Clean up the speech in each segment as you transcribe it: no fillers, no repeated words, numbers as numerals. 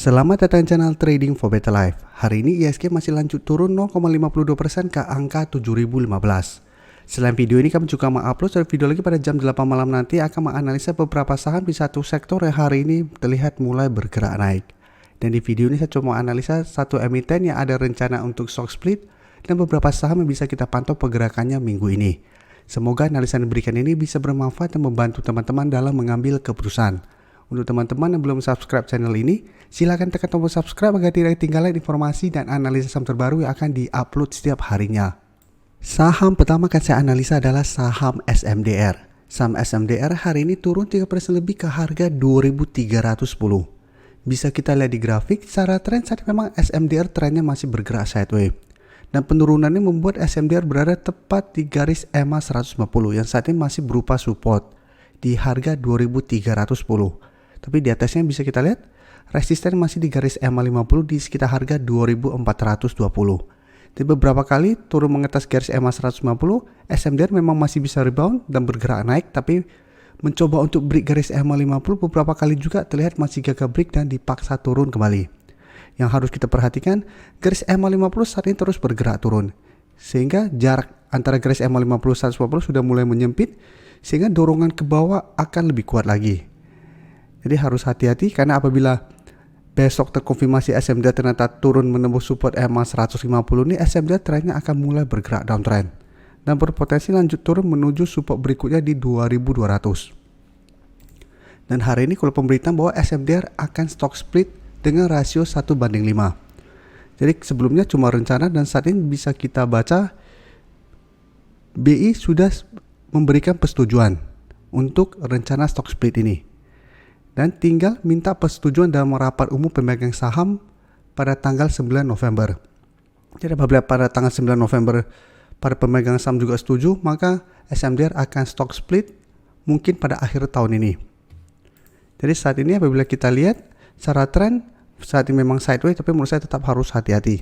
Selamat datang di channel Trading for Better Life. Hari ini ISG masih lanjut turun 0,52% ke angka 7015. Selain video ini kami juga mengupload video lagi pada jam 8 malam nanti akan menganalisa beberapa saham di satu sektor yang hari ini terlihat mulai bergerak naik. Dan di video ini saya cuma analisa satu emiten yang ada rencana untuk stock split dan beberapa saham yang bisa kita pantau pergerakannya minggu ini. Semoga analisa yang diberikan ini bisa bermanfaat dan membantu teman-teman dalam mengambil keputusan. Untuk teman-teman yang belum subscribe channel ini, silakan tekan tombol subscribe agar tidak ketinggalan informasi dan analisa saham terbaru yang akan di-upload setiap harinya. Saham pertama akan saya analisa adalah saham SMDR. Saham SMDR hari ini turun 3% lebih ke harga 2.310. Bisa kita lihat di grafik, secara tren saat ini memang SMDR trennya masih bergerak sideways. Dan penurunannya membuat SMDR berada tepat di garis EMA 150 yang saat ini masih berupa support di harga 2.310. Tapi di atasnya bisa kita lihat resisten masih di garis EMA 50 di sekitar harga 2.420. Tapi beberapa kali turun mengetas garis EMA 150, SMDR memang masih bisa rebound dan bergerak naik, tapi mencoba untuk break garis EMA 50 beberapa kali juga terlihat masih gagal break dan dipaksa turun kembali. Yang harus kita perhatikan, garis EMA 50 saat ini terus bergerak turun. Sehingga jarak antara garis EMA 50 dan 150 sudah mulai menyempit, sehingga dorongan ke bawah akan lebih kuat lagi. Jadi harus hati-hati karena apabila besok terkonfirmasi SMDR ternyata turun menembus support EMA 150 ini, SMDR trennya akan mulai bergerak downtrend dan berpotensi lanjut turun menuju support berikutnya di 2200. Dan hari ini kalau pemberitaan bahwa SMDR akan stock split dengan rasio 1:5. Jadi sebelumnya cuma rencana dan saat ini bisa kita baca BI sudah memberikan persetujuan untuk rencana stock split ini. Dan tinggal minta persetujuan dalam rapat umum pemegang saham pada tanggal 9 November. Jadi apabila pada tanggal 9 November para pemegang saham juga setuju, maka SMDR akan stock split mungkin pada akhir tahun ini. Jadi saat ini apabila kita lihat secara tren saat ini memang sideways, tapi menurut saya tetap harus hati-hati.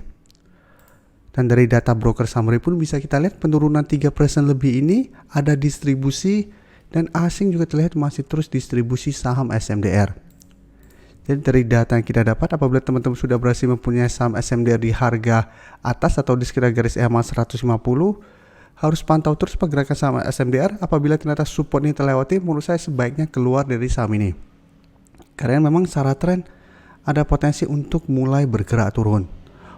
Dan dari data broker summary pun bisa kita lihat penurunan 3% lebih ini ada distribusi dan asing juga terlihat masih terus distribusi saham SMDR. Jadi dari data yang kita dapat, apabila teman-teman sudah berhasil mempunyai saham SMDR di harga atas atau di sekitar garis EMA 150, harus pantau terus pergerakan saham SMDR. Apabila ternyata support ini terlewati, menurut saya sebaiknya keluar dari saham ini. Karena memang secara tren ada potensi untuk mulai bergerak turun.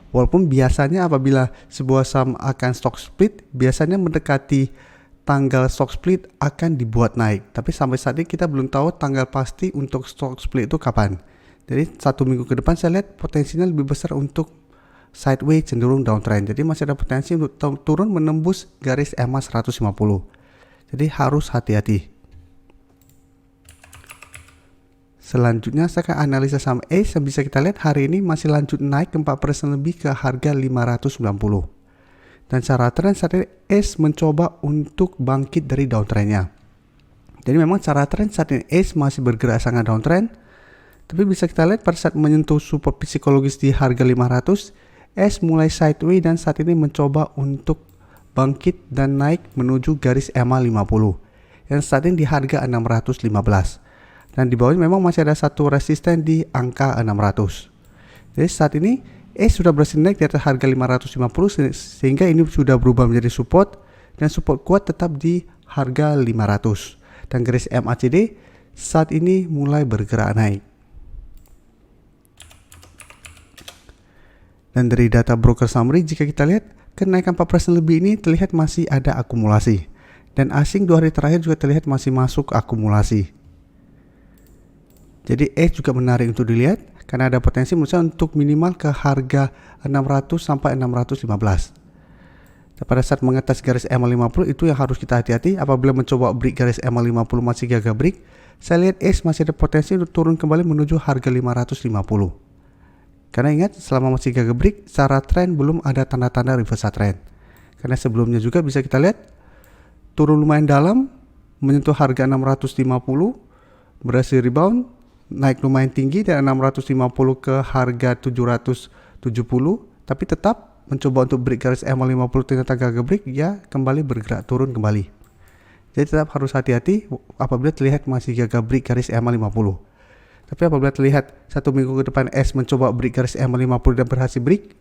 Walaupun biasanya apabila sebuah saham akan stock split, biasanya mendekati tanggal stock split akan dibuat naik. Tapi sampai saat ini kita belum tahu tanggal pasti untuk stock split itu kapan. Jadi 1 minggu ke depan saya lihat potensinya lebih besar untuk sideways cenderung downtrend. Jadi masih ada potensi untuk turun menembus garis EMA 150. Jadi harus hati-hati. Selanjutnya saya akan analisa saham ACE yang bisa kita lihat hari ini masih lanjut naik 4% lebih ke harga 590. Dan secara tren saat ini ACE mencoba untuk bangkit dari downtrendnya. Jadi memang secara tren saat ini ACE masih bergerak sangat downtrend. Tapi bisa kita lihat pada saat menyentuh support psikologis di harga 500, ACE mulai sideways dan saat ini mencoba untuk bangkit dan naik menuju garis EMA 50 yang saat ini di harga 615. Dan di bawahnya memang masih ada satu resisten di angka 600. Jadi saat ini sudah berhasil naik di atas harga 550 sehingga ini sudah berubah menjadi support dan support kuat tetap di harga 500. Dan garis MACD saat ini mulai bergerak naik. Dan dari data broker summary jika kita lihat kenaikan 4% lebih ini terlihat masih ada akumulasi. Dan asing 2 hari terakhir juga terlihat masih masuk akumulasi. Jadi juga menarik untuk dilihat karena ada potensi menurut saya untuk minimal ke harga 600 sampai 615. Dan pada saat mengetas garis EMA 50 itu yang harus kita hati-hati. Apabila mencoba break garis EMA 50 masih gagal break, saya lihat masih ada potensi untuk turun kembali menuju harga 550. Karena ingat selama masih gagal break, secara tren belum ada tanda-tanda reversal trend. Karena sebelumnya juga bisa kita lihat turun lumayan dalam menyentuh harga 650, berhasil rebound, naik lumayan tinggi dari 650 ke harga 770, tapi tetap mencoba untuk break garis EMA 50 ternyata gagal break, ya kembali bergerak turun kembali. Jadi tetap harus hati-hati apabila terlihat masih gagal break garis EMA 50. Tapi apabila terlihat 1 minggu ke depan S mencoba break garis EMA 50 dan berhasil break,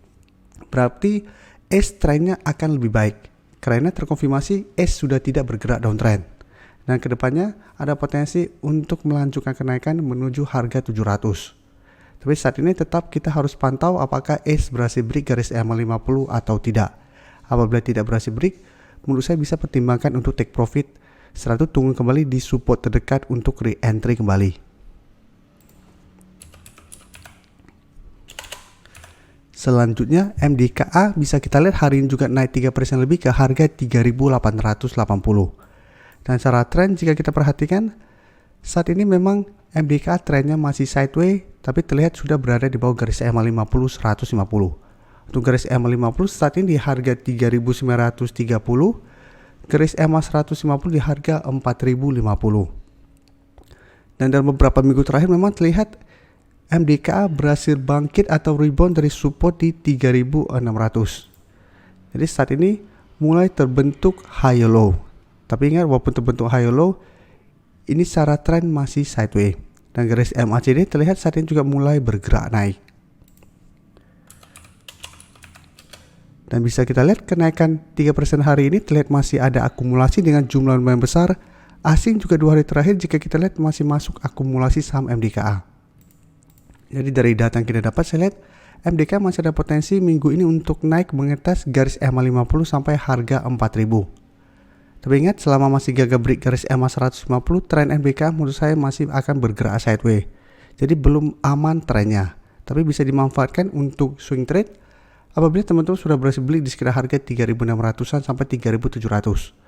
berarti S trennya akan lebih baik karena terkonfirmasi S sudah tidak bergerak downtrend. Dan kedepannya ada potensi untuk melanjutkan kenaikan menuju harga 700. Tapi saat ini tetap kita harus pantau apakah S berhasil break garis EMA 50 atau tidak. Apabila tidak berhasil break, menurut saya bisa pertimbangkan untuk take profit. Setelah itu tunggu kembali di support terdekat untuk re-entry kembali. Selanjutnya MDKA bisa kita lihat hari ini juga naik 3% lebih ke harga 3.880. Dan secara tren jika kita perhatikan saat ini memang MDKA trennya masih sideways, tapi terlihat sudah berada di bawah garis EMA 50 150. Untuk garis EMA 50 saat ini di harga 3.930, garis EMA 150 di harga 4.050. Dan dalam beberapa minggu terakhir memang terlihat MDKA berhasil bangkit atau rebound dari support di 3.600. Jadi saat ini mulai terbentuk high low. Tapi ingat, walaupun terbentuk high low, ini secara tren masih sideways. Dan garis MACD terlihat saat ini juga mulai bergerak naik. Dan bisa kita lihat kenaikan 3% hari ini terlihat masih ada akumulasi dengan jumlah lumayan besar. Asing juga 2 hari terakhir jika kita lihat masih masuk akumulasi saham MDKA. Jadi dari data yang kita dapat saya lihat MDKA masih ada potensi minggu ini untuk naik mengetes garis EMA 50 sampai harga 4.000. Tapi ingat, selama masih gagal break garis EMA 150, tren MDKA menurut saya masih akan bergerak sideways. Jadi belum aman trennya, tapi bisa dimanfaatkan untuk swing trade apabila teman-teman sudah berhasil beli di sekitar harga 3.600-an sampai 3.700.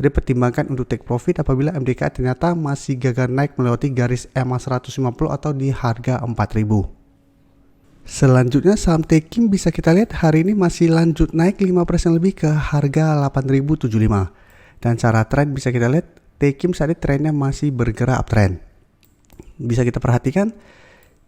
Jadi pertimbangkan untuk take profit apabila MDKA ternyata masih gagal naik melewati garis EMA 150 atau di harga 4.000. Selanjutnya saham Tekim bisa kita lihat hari ini masih lanjut naik 5% lebih ke harga 8.075. Dan cara tren bisa kita lihat Tekim saat ini trennya masih bergerak uptrend. Bisa kita perhatikan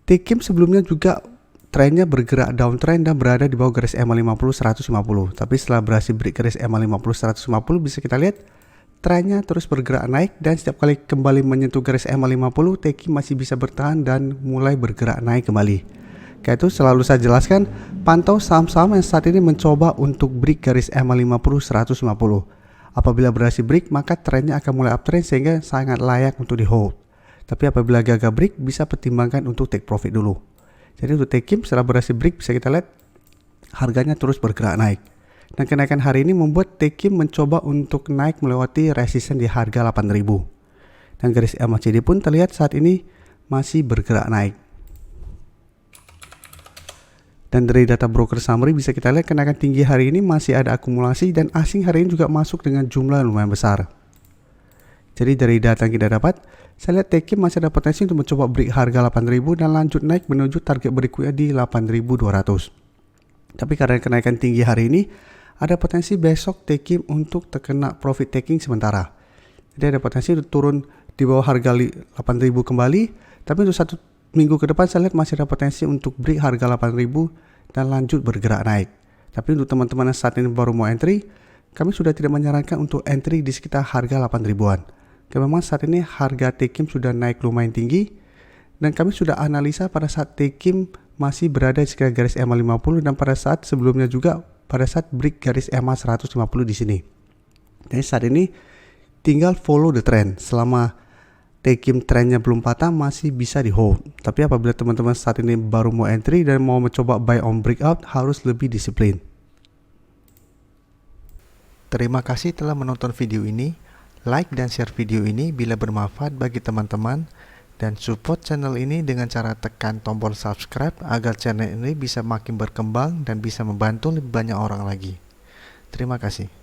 Tekim sebelumnya juga trennya bergerak downtrend dan berada di bawah garis EMA 50 150. Tapi setelah berhasil break garis EMA 50 150 bisa kita lihat trennya terus bergerak naik, dan setiap kali kembali menyentuh garis EMA 50 Tekim masih bisa bertahan dan mulai bergerak naik kembali. Kayak itu selalu saya jelaskan, pantau saham-saham yang saat ini mencoba untuk break garis EMA 50 150. Apabila berhasil break, maka trennya akan mulai uptrend sehingga sangat layak untuk di hold. Tapi apabila gagal break, bisa pertimbangkan untuk take profit dulu. Jadi untuk Tekim setelah berhasil break bisa kita lihat harganya terus bergerak naik. Dan kenaikan hari ini membuat Tekim mencoba untuk naik melewati resisten di harga 8.000. Dan garis MACD pun terlihat saat ini masih bergerak naik. Dan dari data broker summary bisa kita lihat kenaikan tinggi hari ini masih ada akumulasi, dan asing hari ini juga masuk dengan jumlah lumayan besar. Jadi dari data yang kita dapat, saya lihat Tekim masih ada potensi untuk mencoba break harga 8.000 dan lanjut naik menuju target berikutnya di 8.200. Tapi karena kenaikan tinggi hari ini, ada potensi besok Tekim untuk terkena profit taking sementara. Jadi ada potensi untuk turun di bawah harga 8.000 kembali, tapi untuk 1 minggu ke depan saya lihat masih ada potensi untuk break harga 8.000 dan lanjut bergerak naik. Tapi untuk teman-teman yang saat ini baru mau entry, kami sudah tidak menyarankan untuk entry di sekitar harga 8.000-an. Karena memang saat ini harga Tekim sudah naik lumayan tinggi, dan kami sudah analisa pada saat Tekim masih berada di sekitar garis EMA 50 dan pada saat sebelumnya juga pada saat break garis EMA 150 di sini. Jadi saat ini tinggal follow the trend. Selama Tekim trennya belum patah masih bisa di hold. Tapi apabila teman-teman saat ini baru mau entry dan mau mencoba buy on breakout, harus lebih disiplin. Terima kasih telah menonton video ini. Like dan share video ini bila bermanfaat bagi teman-teman, dan support channel ini dengan cara tekan tombol subscribe agar channel ini bisa makin berkembang dan bisa membantu lebih banyak orang lagi. Terima kasih.